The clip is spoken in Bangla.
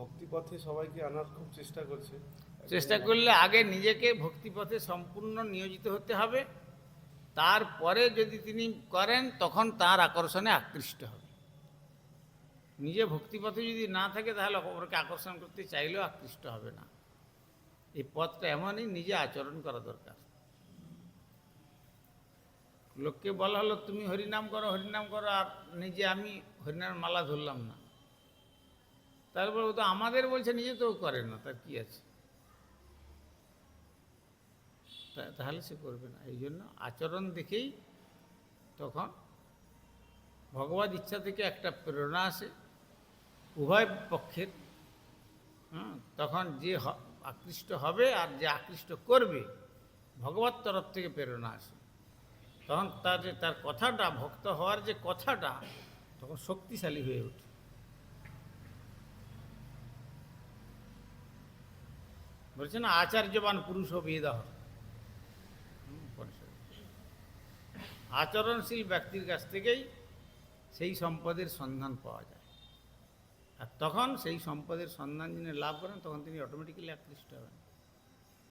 ভক্তিপথে সবাইকে আনার খুব চেষ্টা করছে। চেষ্টা করলে আগে নিজেকে ভক্তিপথে সম্পূর্ণ নিয়োজিত হতে হবে, তারপরে যদি তিনি করেন তখন তার আকর্ষণে আকৃষ্ট হবে। নিজে ভক্তিপথে যদি না থাকে তাহলে অপরকে আকর্ষণ করতে চাইলেও আকৃষ্ট হবে না। এই পথটা এমনই, নিজে আচরণ করা দরকার। লোককে বলা হলো তুমি হরিনাম করো, আর নিজে আমি হরিনামের মালা ধরলাম না, তারপর ও তো আমাদের বলছে, নিজে তো করে না, তার কি আছে? তাহলে সে করবে না। এই জন্য আচরণ দেখেই তখন ভগবত ইচ্ছা থেকে একটা প্রেরণা আসে উভয় পক্ষের। তখন যে আকৃষ্ট হবে আর যে আকৃষ্ট করবে, ভগবত তরফ থেকে প্রেরণা আসে। তখন তার কথাটা, ভক্ত হওয়ার যে কথাটা, তখন শক্তিশালী হয়ে ওঠে। বলছে না, আচার্যবান পুরুষ বেদঃ। আচরণশীল ব্যক্তির কাছ থেকেই সেই সম্পদের সন্ধান পাওয়া যায়। আর তখন সেই সম্পদের সন্ধান যিনি লাভ করেন, তখন তিনি অটোমেটিক্যালি আকৃষ্ট হবেন।